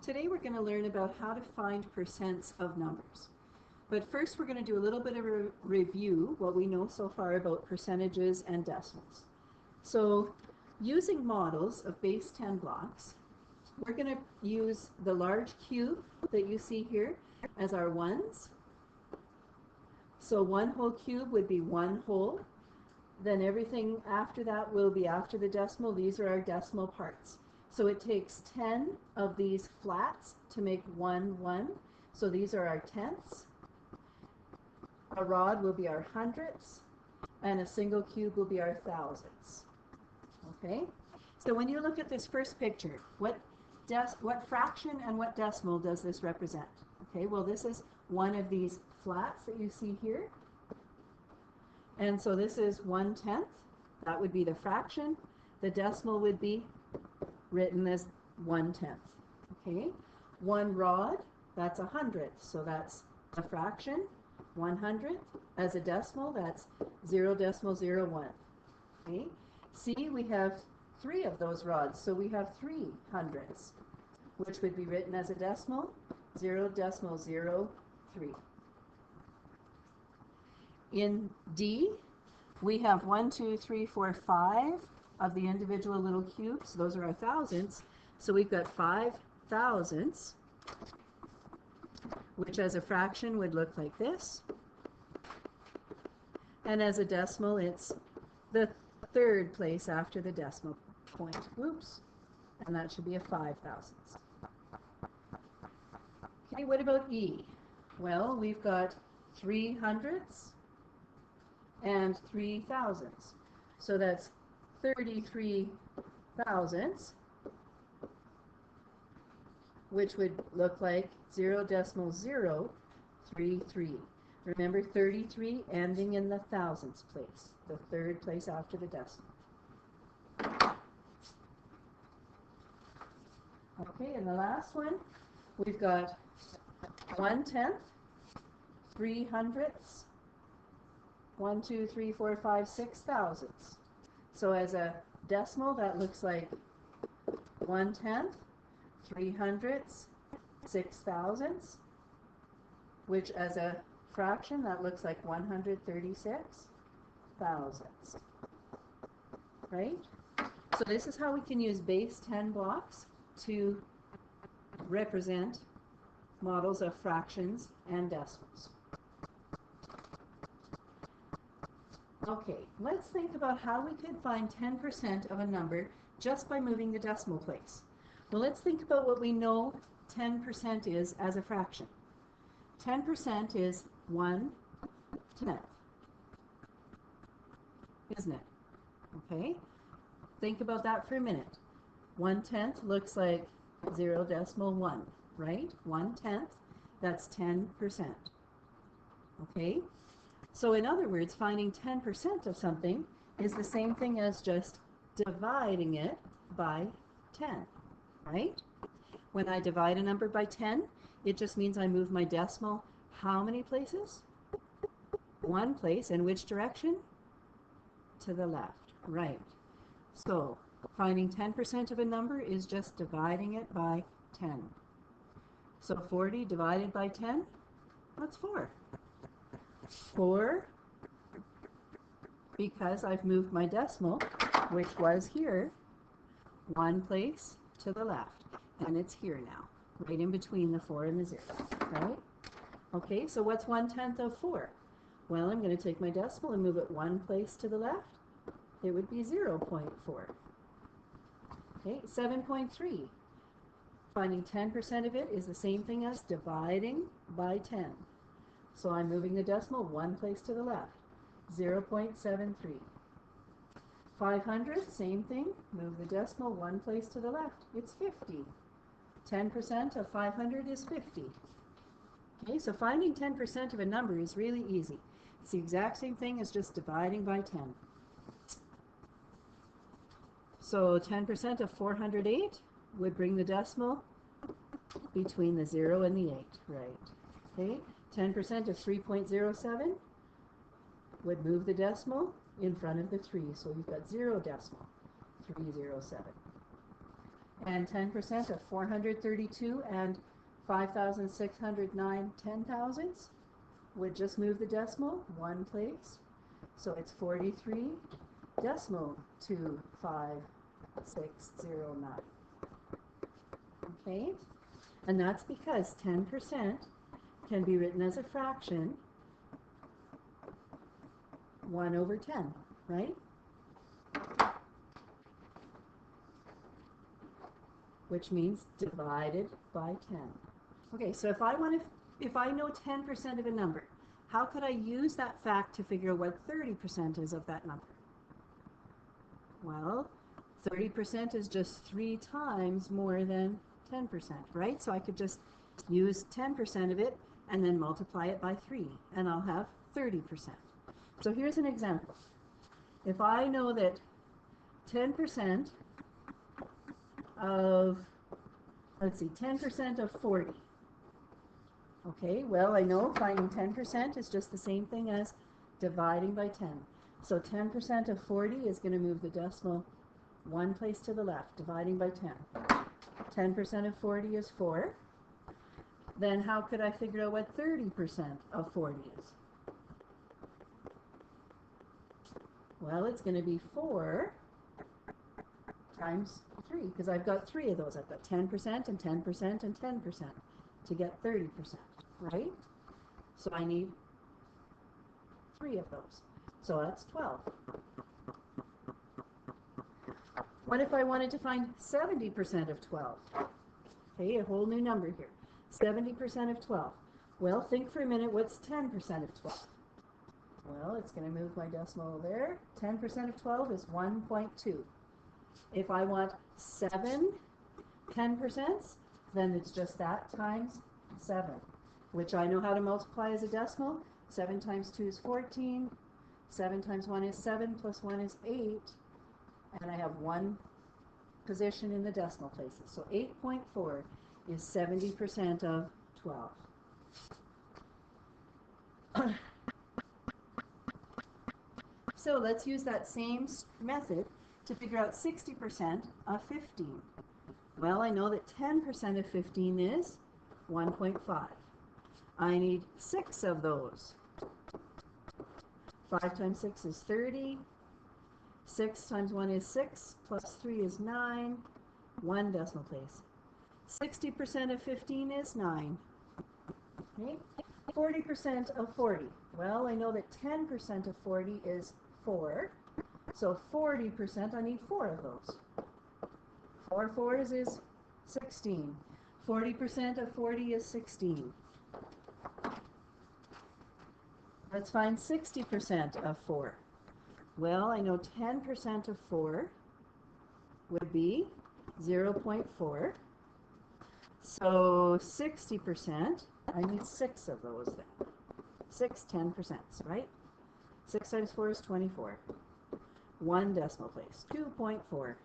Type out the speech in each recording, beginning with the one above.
Today we're going to learn about how to find percents of numbers. But first we're going to do a little bit of a review what we know so far about percentages and decimals. So using models of base 10 blocks, we're going to use the large cube that you see here as our ones. So one whole cube would be one whole. Then everything after that will be after the decimal. These are our decimal parts. So it takes 10 of these flats to make one one. So these are our tenths. A rod will be our hundredths, and a single cube will be our thousandths. Okay? So when you look at this first picture, what fraction and what decimal does this represent? Okay, well this is one of these flats that you see here. And so this is 1/10. That would be the fraction. The decimal would be written as 1/10. Okay, one rod, that's 100th. So that's a fraction. 100th as a decimal, that's 0.01. Okay, see, we have 3 of those rods, so we have 3 hundredths, which would be written as a decimal, 0.03. In D, we have 1, 2, 3, 4, 5 of the individual little cubes. Those are our thousandths. So we've got 5 thousandths, which as a fraction would look like this. And as a decimal, it's the third place after the decimal point. Oops. And that should be a 5 thousandths. Okay, what about E? Well, we've got 3 hundredths and 3 thousandths. So that's 33 thousandths, which would look like 0.033. Remember, 33 ending in the thousandths place, the third place after the decimal. Okay, and the last one, we've got 1/10, 3 hundredths, 1, 2, 3, 4, 5, 6 thousandths. So as a decimal, that looks like 1/10, 3 hundredths, 6 thousandths, which as a fraction, that looks like 136 thousandths. Right? So this is how we can use base 10 blocks to represent models of fractions and decimals. Okay, let's think about how we could find 10% of a number just by moving the decimal place. Well, let's think about what we know 10% is as a fraction. 10% is 1/10, isn't it? Okay, think about that for a minute. 1/10 looks like 0.1, right? 1/10, that's 10%. Okay? So in other words, finding 10% of something is the same thing as just dividing it by 10, right? When I divide a number by 10, it just means I move my decimal how many places? One place. In which direction? To the left, right. So finding 10% of a number is just dividing it by 10. So 40 divided by 10, that's 4. 4, because I've moved my decimal, which was here, one place to the left, and it's here now, right in between the 4 and the 0, right? Okay, so what's 1/10 of 4? Well, I'm going to take my decimal and move it one place to the left. It would be 0.4. Okay, 7.3. Finding 10% of it is the same thing as dividing by 10. So I'm moving the decimal one place to the left, 0.73. 500, same thing, move the decimal one place to the left, it's 50. 10% of 500 is 50. Okay, so finding 10% of a number is really easy. It's the exact same thing as just dividing by 10. So 10% of 408 would bring the decimal between the 0 and the 8, right? Okay, 10% of 3.07 would move the decimal in front of the 3, so you've got 0.307. And 10% of 432 and 5,609 10,000s would just move the decimal one place. So it's 43.25609. Okay? And that's because 10% can be written as a fraction 1 over 10, right? Which means divided by 10. Okay, so if I know 10% of a number, how could I use that fact to figure out what 30% is of that number? Well, 30% is just 3 times more than 10%, right? So I could just use 10% of it and then multiply it by 3, and I'll have 30%. So here's an example. If I know that 10% of, let's see, 10% of 40. Okay, well, I know finding 10% is just the same thing as dividing by 10. So 10% of 40 is going to move the decimal one place to the left, dividing by 10. 10% of 40 is 4. Then how could I figure out what 30% of 40 is? Well, it's going to be 4 times 3, because I've got 3 of those. I've got 10% and 10% and 10% to get 30%, right? So I need 3 of those. So that's 12. What if I wanted to find 70% of 12? Okay, a whole new number here. 70% of 12. Well, think for a minute, what's 10% of 12? Well, it's going to move my decimal there. 10% of 12 is 1.2. If I want 7 10%, then it's just that times 7, which I know how to multiply as a decimal. 7 times 2 is 14. 7 times 1 is 7, plus 1 is 8. And I have 1 position in the decimal places. So 8.4 is 70% of 12. So let's use that same method to figure out 60% of 15. Well, I know that 10% of 15 is 1.5. I need 6 of those. 5 times 6 is 30. 6 times 1 is 6, plus 3 is 9. 1 decimal place. 60% of 15 is 9. Okay. 40% of 40. Well, I know that 10% of 40 is 4. So 40%, I need 4 of those. 4 fours is 16. 40% of 40 is 16. Let's find 60% of 4. Well, I know 10% of 4 would be 0.4. So 60%, I need 6 of those then. 6 10%, right? 6 times 4 is 24. 1 decimal place. 2.4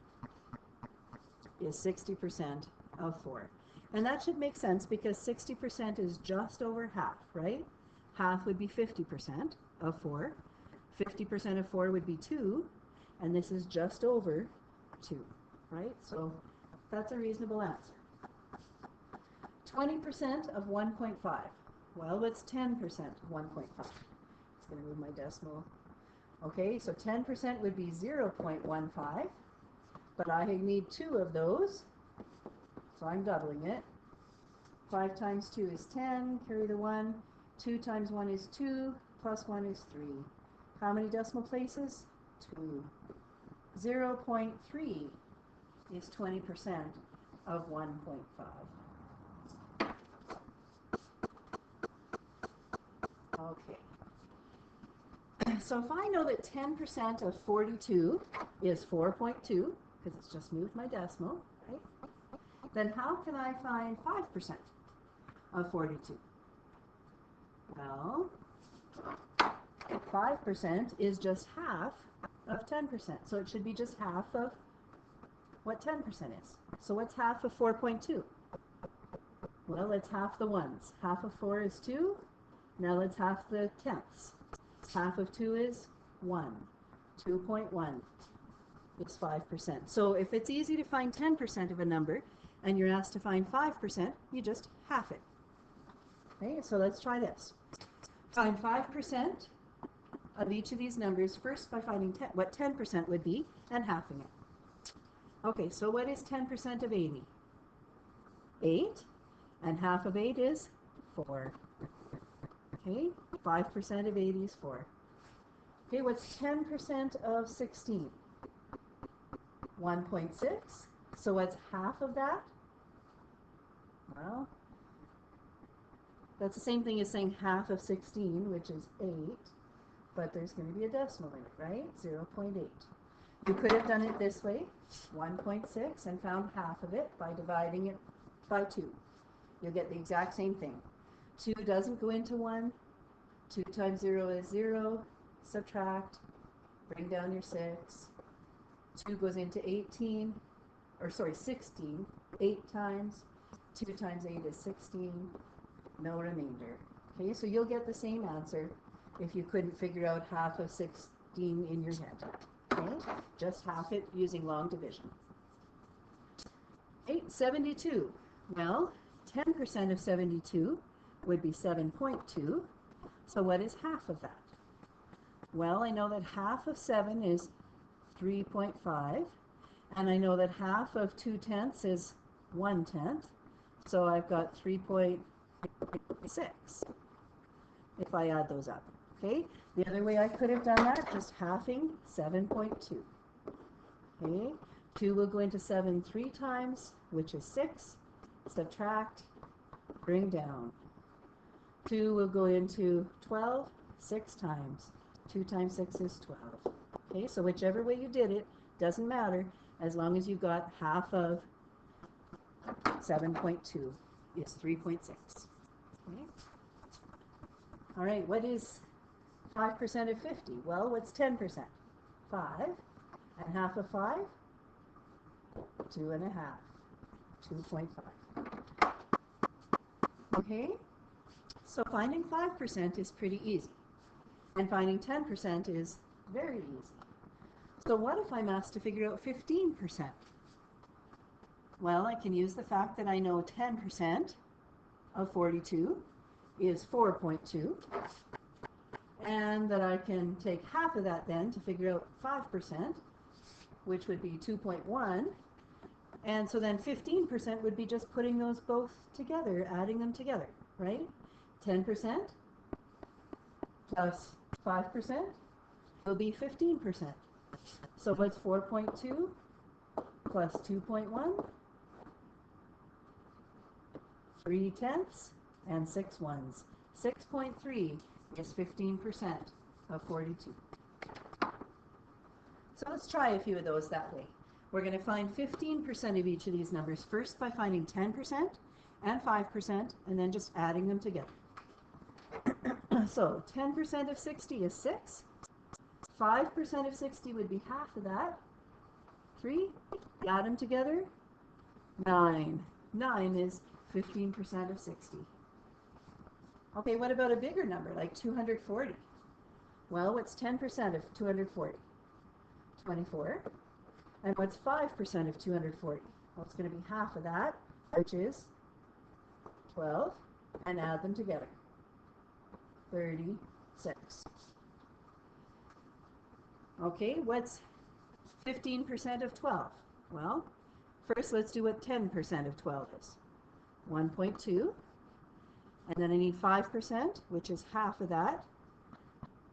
is 60% of 4. And that should make sense because 60% is just over half, right? Half would be 50% of 4. 50% of 4 would be 2, and this is just over 2, right? So that's a reasonable answer. 20% of 1.5. Well, what's 10% of 1.5? It's going to move my decimal. Okay, so 10% would be 0.15, but I need 2 of those, so I'm doubling it. 5 times 2 is 10, carry the 1. 2 times 1 is 2, plus 1 is 3. How many decimal places? 2. 0.3 is 20% of 1.5. Okay. So if I know that 10% of 42 is 4.2, because it's just moved my decimal, right? Then how can I find 5% of 42? Well, 5% is just half of 10%. So it should be just half of what 10% is. So what's half of 4.2? Well, it's half the ones. Half of 4 is 2. Now let's half the tenths. Half of 2 is 1. 2.1 is 5%. So if it's easy to find 10% of a number and you're asked to find 5%, you just half it. Okay, so let's try this. Find 5% of each of these numbers first by finding what 10% would be and halving it. Okay, so what is 10% of 80? 8, and half of 8 is 4. Okay, 5% of 80 is 4. Okay, what's 10% of 16? 1.6. So what's half of that? Well, that's the same thing as saying half of 16, which is 8, but there's going to be a decimal in it, right? 0.8. You could have done it this way, 1.6, and found half of it by dividing it by 2. You'll get the exact same thing. 2 doesn't go into 1. 2 times 0 is 0. Subtract. Bring down your 6. 2 goes into 16. 8 times. 2 times 8 is 16. No remainder. Okay, so you'll get the same answer if you couldn't figure out half of 16 in your head. Okay, just half it using long division. 72. Well, 10% of 72 would be 7.2. So what is half of that? Well, I know that half of 7 is 3.5, and I know that half of 2/10 is 1/10. So I've got 3.6 if I add those up. Okay, the other way I could have done that, just halving 7.2. Okay, 2 will go into 7 3 times, which is 6. Subtract, bring down. 2 will go into 12 6 times. 2 times 6 is 12. Okay, so whichever way you did it, doesn't matter, as long as you got half of 7.2 is 3.6. Okay. All right, what is 5% of 50? Well, what's 10%? 5. And half of 5? 2.5. 2.5. Okay, so finding 5% is pretty easy. And finding 10% is very easy. So what if I'm asked to figure out 15%? Well, I can use the fact that I know 10% of 42 is 4.2, and that I can take half of that then to figure out 5%, which would be 2.1, and so then 15% would be just putting those both together, adding them together, right? 10% plus 5% will be 15%. So what's 4.2 plus 2.1? 3/10 and 6 ones. 6.3 is 15% of 42. So let's try a few of those that way. We're going to find 15% of each of these numbers first by finding 10% and 5% and then just adding them together. So 10% of 60 is 6. 5% of 60 would be half of that. 3. Add them together. 9. 9 is 15% of 60. Okay, what about a bigger number like 240? Well, what's 10% of 240? 24. And what's 5% of 240? Well, it's going to be half of that, which is 12, and add them together. 36. Okay, what's 15% of 12? Well, first let's do what 10% of 12 is. 1.2, and then I need 5%, which is half of that.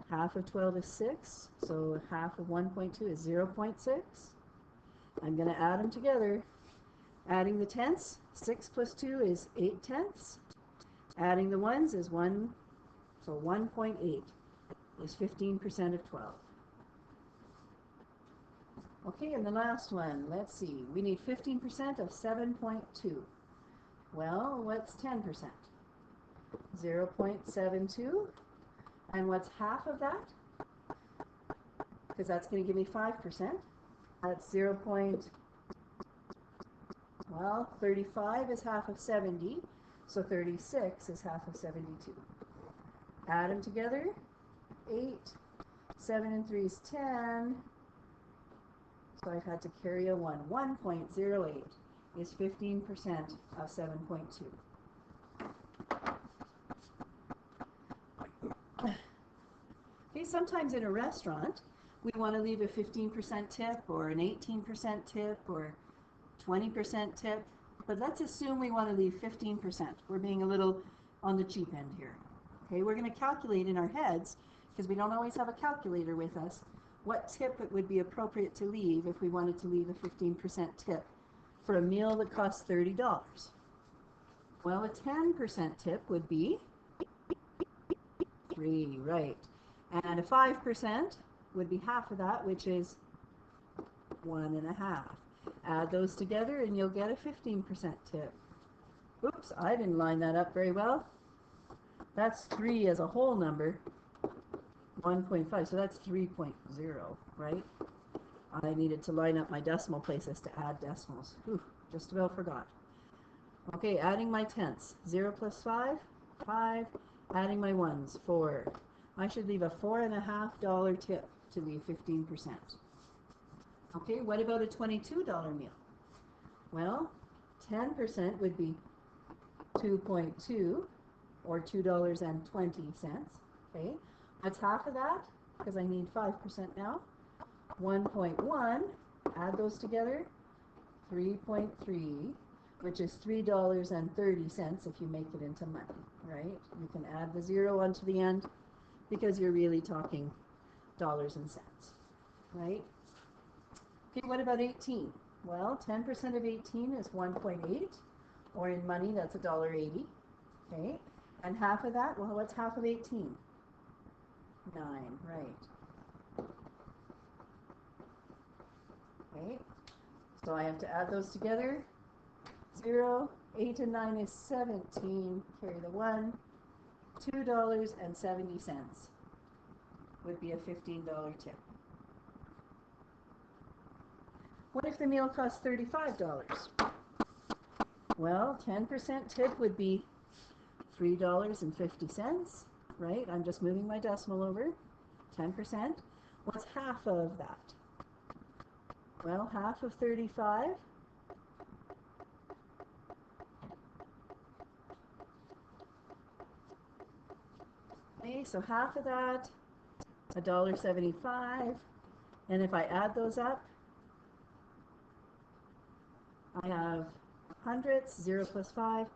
Half of 12 is 6, so half of 1.2 is 0.6. I'm going to add them together. Adding the tenths, 6 plus 2 is 8/10. Adding the ones is 1, so 1.8 is 15% of 12. Okay, and the last one, let's see. We need 15% of 7.2. Well, what's 10%? 0.72. And what's half of that? Because that's going to give me 5%. That's 35 is half of 70. So 36 is half of 72. Add them together. 8. 7 and 3 is 10. So I've had to carry a 1. 1.08 is 15% of 7.2. Okay, sometimes in a restaurant, we want to leave a 15% tip or an 18% tip or 20% tip, but let's assume we want to leave 15%. We're being a little on the cheap end here. Okay, we're going to calculate in our heads, because we don't always have a calculator with us, what tip it would be appropriate to leave if we wanted to leave a 15% tip for a meal that costs $30. Well, a 10% tip would be 3, right? And a 5% would be half of that, which is 1.5. Add those together and you'll get a 15% tip. Oops, I didn't line that up very well. That's 3 as a whole number. 1.5, so that's 3.0, right? I needed to line up my decimal places to add decimals. Whew, just about forgot. Okay, adding my tenths. 0 plus 5, 5. Adding my ones, 4. I should leave a $4.50 tip to leave 15%. Okay, what about a $22 meal? Well, 10% would be 2.2 or $2.20. Okay, what's half of that? Because I need 5% now. 1.1, add those together, 3.3, which is $3.30 if you make it into money, right? You can add the 0 onto the end because you're really talking dollars and cents, right? Okay, what about 18? Well, 10% of 18 is 1.8, or in money, that's $1.80, okay? And half of that, well, what's half of 18? 9, right. Okay, so I have to add those together. 0, 8 and 9 is 17, carry the 1, $2.70 would be a $15 tip. What if the meal costs $35? Well, 10% tip would be $3.50, right? I'm just moving my decimal over. 10%. What's half of that? Well, half of 35. Okay, so half of that, $1.75. And if I add those up, I have hundredths, 0 plus 5,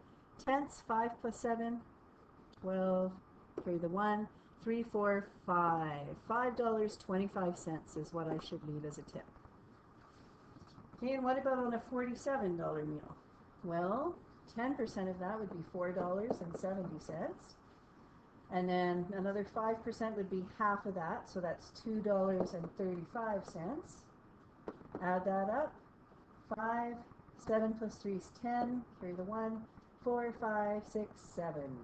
tenths, 5 plus 7, 12, carry the 1, 3, 4, 5. $5.25 is what I should leave as a tip. Okay, and what about on a $47 meal? Well, 10% of that would be $4.70. And then another 5% would be half of that, so that's $2.35. Add that up. 5, 7 plus 3 is 10, carry the 1, 4, 5, 6, 7.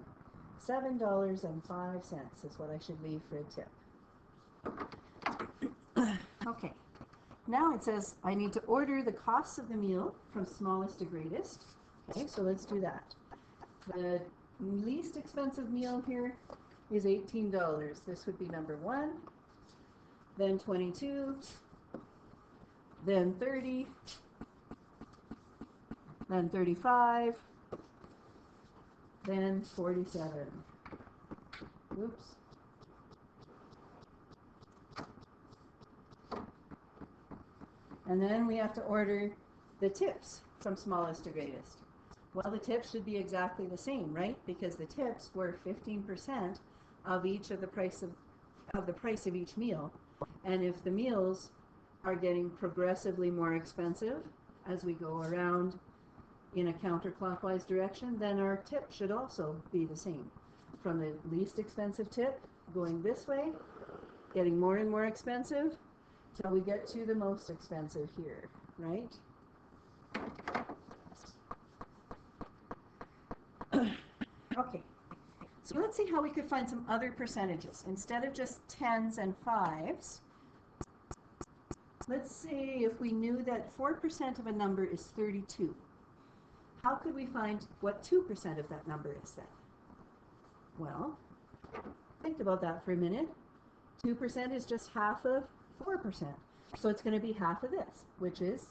$7.05 is what I should leave for a tip. Okay, now it says I need to order the costs of the meal from smallest to greatest. Okay, so let's do that. The least expensive meal here is $18. This would be number 1, then 22, then 30, then 35, then 47. Oops. And then we have to order the tips from smallest to greatest. Well, the tips should be exactly the same, right? Because the tips were 15% of each of the price of each meal. And if the meals are getting progressively more expensive as we go around in a counterclockwise direction, then our tip should also be the same. From the least expensive tip going this way, getting more and more expensive till we get to the most expensive here, right? Okay, so let's see how we could find some other percentages. Instead of just tens and fives, let's say if we knew that 4% of a number is 32, how could we find what 2% of that number is then? Well, think about that for a minute. 2% is just half of 4%. So it's going to be half of this, which is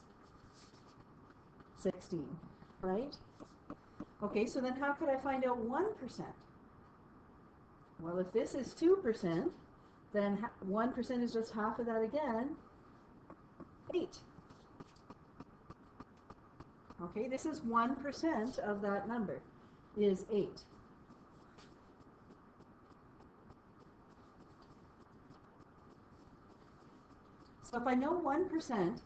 16, right? Okay, so then how could I find out 1%? Well, if this is 2%, then 1% is just half of that again, 8. Okay, this is 1% of that number, is 8. So if I know 1%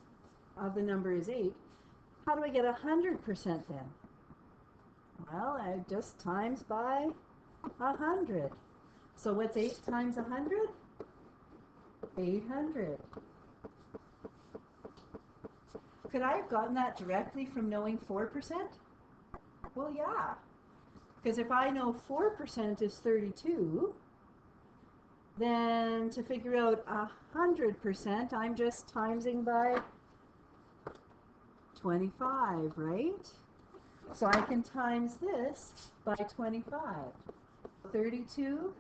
of the number is 8, how do I get 100% then? Well, I just times by 100. So what's 8 times 100? 800. Could I have gotten that directly from knowing 4%? Well, yeah. Because if I know 4% is 32, then to figure out 100%, I'm just timesing by 25, right? So I can times this by 25. 32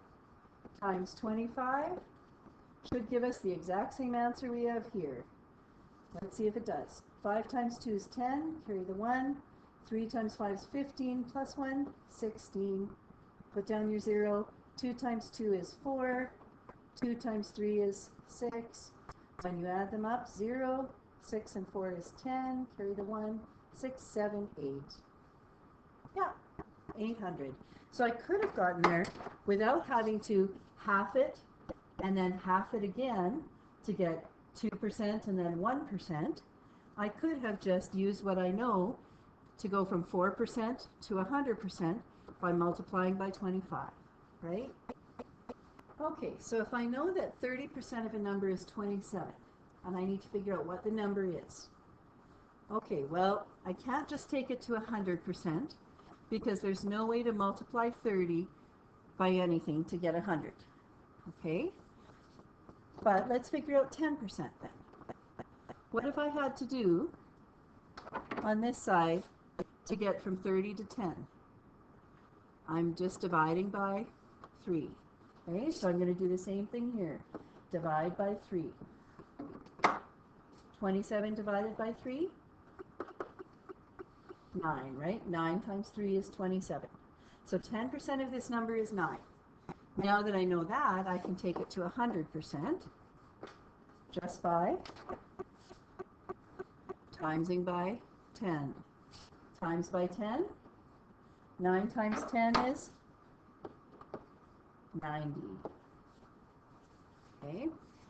times 25 should give us the exact same answer we have here. Let's see if it does. 5 times 2 is 10, carry the 1. 3 times 5 is 15, plus 1, 16. Put down your 0. 2 times 2 is 4. 2 times 3 is 6. When you add them up, 0, 6 and 4 is 10, carry the 1. 6, 7, 8. Yeah, 800. So I could have gotten there without having to half it and then half it again to get 2% and then 1%. I could have just used what I know to go from 4% to 100% by multiplying by 25, right? Okay, so if I know that 30% of a number is 27, and I need to figure out what the number is. Okay, well, I can't just take it to 100% because there's no way to multiply 30 by anything to get 100, okay? But let's figure out 10% then. What if I had to do on this side to get from 30 to 10? I'm just dividing by 3. Okay, so I'm going to do the same thing here. Divide by 3. 27 divided by 3? 9, right? 9 times 3 is 27. So 10% of this number is 9. Now that I know that, I can take it to 100% just by timesing by 10. Times by 10. 9 times 10 is 90. Okay,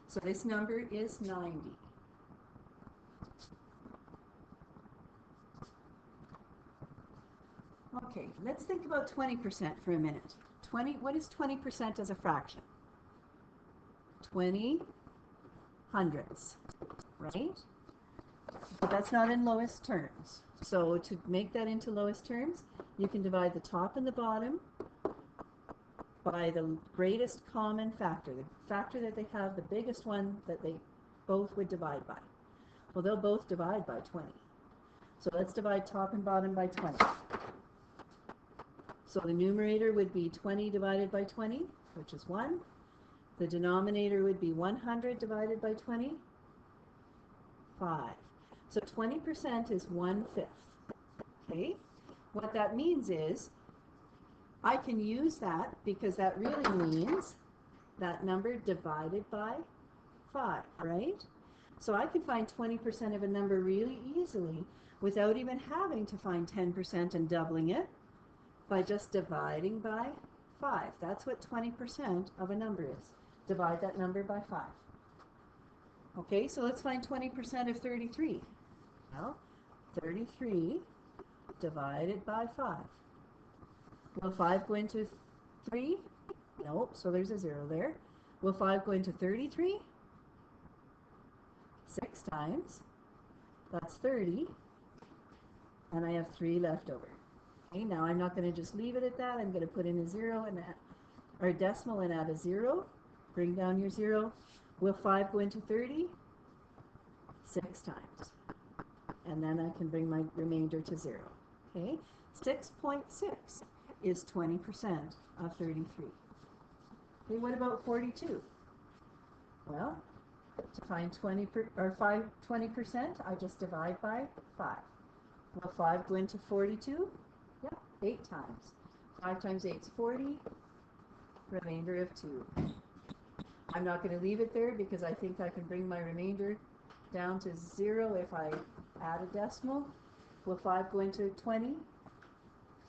so this number is 90. Okay, let's think about 20% for a minute. What is 20% as a fraction? 20 hundredths, right? But that's not in lowest terms. So to make that into lowest terms, you can divide the top and the bottom by the greatest common factor, the factor that they have, the biggest one that they both would divide by. Well, they'll both divide by 20. So let's divide top and bottom by 20. So the numerator would be 20 divided by 20, which is 1. The denominator would be 100 divided by 20, 5. So 20% is 1/5. Okay? What that means is I can use that because that really means that number divided by 5, right? So I can find 20% of a number really easily without even having to find 10% and doubling it by just dividing by 5. That's what 20% of a number is. Divide that number by 5. Okay, so let's find 20% of 33. Well, 33 divided by 5. Will 5 go into 3? Nope, so there's a 0 there. Will 5 go into 33? 6 times. That's 30. And I have 3 left over. Okay, now I'm not going to just leave it at that. I'm going to put in a 0 and or a decimal and add a 0. Bring down your 0. Will 5 go into 30? 6 times. And then I can bring my remainder to 0. Okay, 6.6 is 20% of 33. Okay, what about 42? Well, To find 20% I just divide by 5. Will 5 go into 42? Yeah, 8 times. 5 times 8 is 40, remainder of 2. I'm not going to leave it there because I think I can bring my remainder down to 0 if I add a decimal. Will 5 go into 20?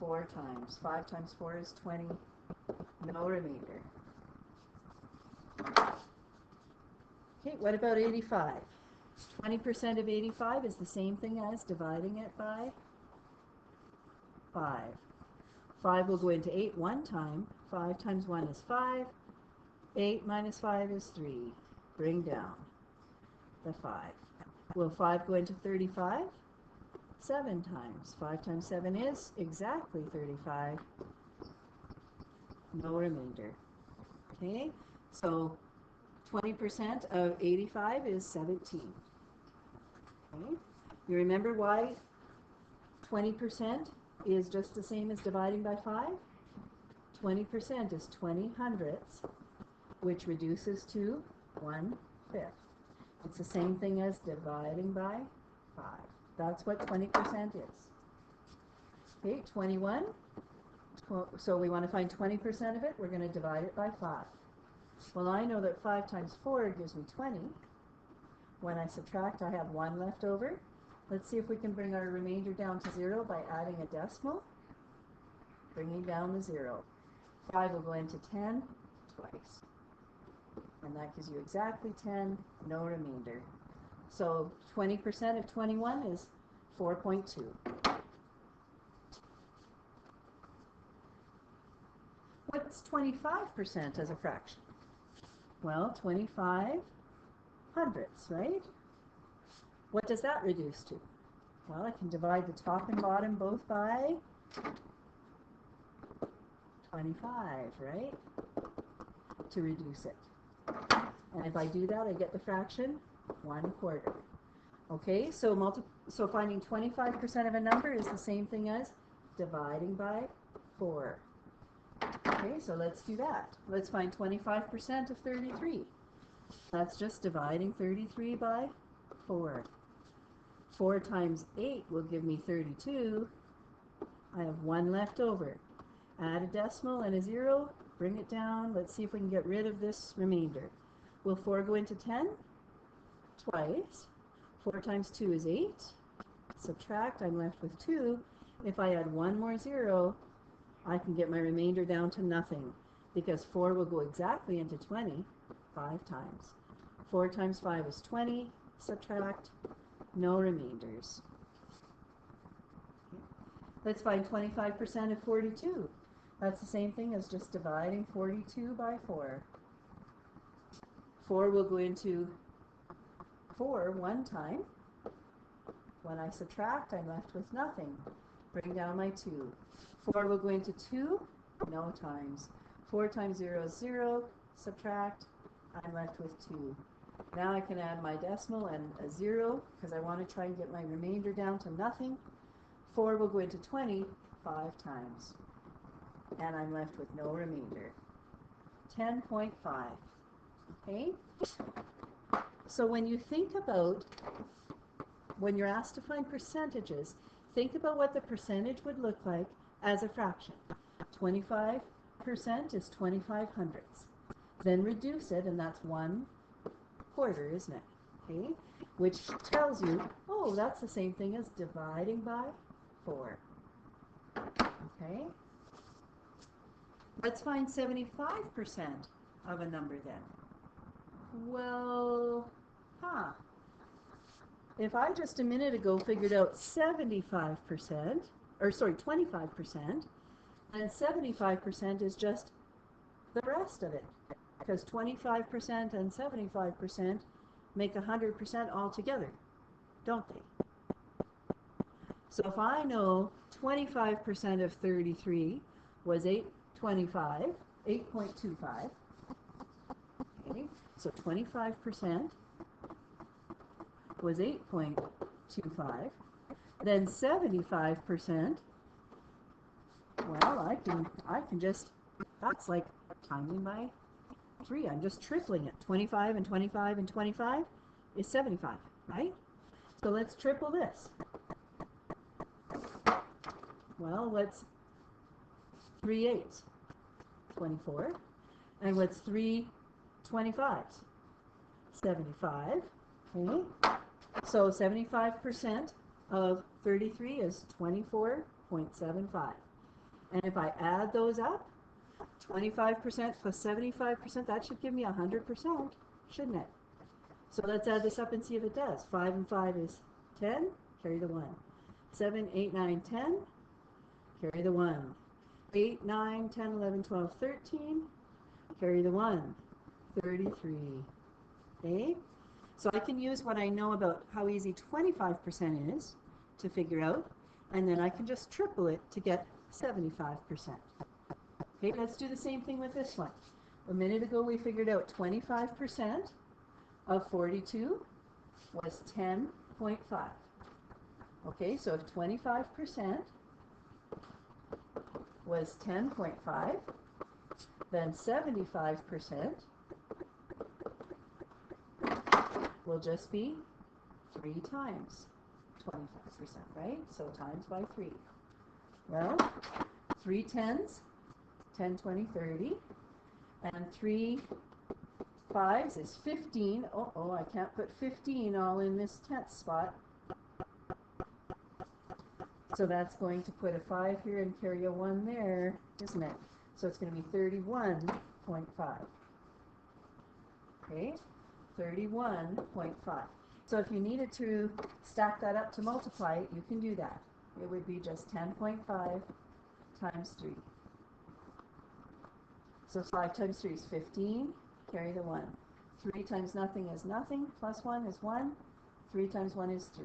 4 times. 5 times 4 is 20, no remainder. Okay, what about 85? 20% of 85 is the same thing as dividing it by 5. 5 will go into 8 one time. 5 times 1 is 5. 8 minus 5 is 3. Bring down the 5. Will 5 go into 35? 7 times. 5 times 7 is exactly 35. No remainder. Okay, so 20% of 85 is 17. Okay, you remember why 20% is just the same as dividing by 5? 20% is 20 hundredths, which reduces to 1/5. It's the same thing as dividing by 5. That's what 20% is. Okay, 21. So we want to find 20% of it. We're going to divide it by 5. Well, I know that 5 times 4 gives me 20. When I subtract, I have 1 left over. Let's see if we can bring our remainder down to 0 by adding a decimal. Bringing down the 0. 5 will go into 10 twice. And that gives you exactly 10, no remainder. So 20% of 21 is 4.2. What's 25% as a fraction? Well, 25 hundredths, right? What does that reduce to? Well, I can divide the top and bottom both by 25, right? To reduce it. And if I do that, I get the fraction 1/4. Okay, so finding 25% of a number is the same thing as dividing by 4. Okay, so let's do that. Let's find 25% of 33. That's just dividing 33 by 4. 4 times 8 will give me 32. I have 1 left over. Add a decimal and a 0. Bring it down. Let's see if we can get rid of this remainder. Will 4 go into 10? Twice. 4 times 2 is 8. Subtract, I'm left with 2. If I add 1 more 0, I can get my remainder down to nothing, because 4 will go exactly into 20 5 times. 4 times 5 is 20. Subtract, no remainders. Let's find 25% of 42. That's the same thing as just dividing 42 by 4. 4 will go into 4 one time. When I subtract, I'm left with nothing. Bring down my 2. 4 will go into 2, no times. 4 times 0 is 0. Subtract, I'm left with 2. Now I can add my decimal and a 0 because I want to try and get my remainder down to nothing. 4 will go into 20 5 times. And I'm left with no remainder. 10.5. Okay? So when you think about, when you're asked to find percentages, think about what the percentage would look like as a fraction. 25% is 25 hundredths. Then reduce it, and that's 1/4, isn't it? Okay? Which tells you, oh, that's the same thing as dividing by 4. Okay? Let's find 75% of a number then. Well, if I just a minute ago figured out 25%, and 75% is just the rest of it, because 25% and 75% make 100% altogether, don't they? So if I know 25% of 33 was 8.25, okay, so 25% was 8.25, then 75%, well, I can just, that's like timing by 3. I'm just tripling it. 25 and 25 and 25 is 75, right? So let's triple this. Well, what's 3 8s? 24. And what's 3 25s? 75. Okay. So 75% of 33 is 24.75. And if I add those up, 25% plus 75%, that should give me 100%, shouldn't it? So let's add this up and see if it does. 5 and 5 is 10, carry the 1. 7, 8, 9, 10, carry the 1. 8, 9, 10, 11, 12, 13, carry the 1. 33. Okay? So I can use what I know about how easy 25% is to figure out, and then I can just triple it to get 75%. Okay, let's do the same thing with this one. A minute ago we figured out 25% of 42 was 10.5. Okay, so if 25% was 10.5, then 75% will just be 3 times 25%, right? So times by 3. Well, 3 tens, 10, 20, 30, and 3 5s is 15. Oh, I can't put 15 all in this 10th spot. So that's going to put a 5 here and carry a 1 there, isn't it? So it's going to be 31.5. Okay, 31.5. So if you needed to stack that up to multiply it, you can do that. It would be just 10.5 times 3. So 5 times 3 is 15, carry the 1. 3 times nothing is nothing, plus 1 is 1. 3 times 1 is 3.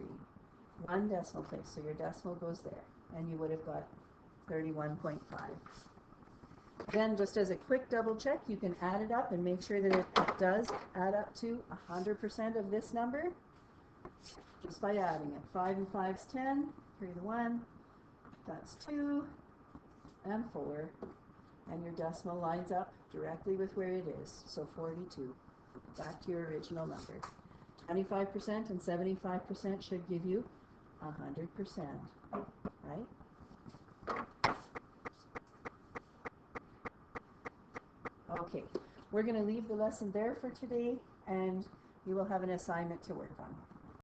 1 decimal place, so your decimal goes there, and you would have got 31.5. Then, just as a quick double check, you can add it up and make sure that it does add up to 100% of this number, just by adding it. 5 and 5 is 10, carry the 1, that's 2, and 4, and your decimal lines up directly with where it is, so 42. Back to your original number. 25% and 75% should give you 100%, right? Okay, we're going to leave the lesson there for today, and you will have an assignment to work on.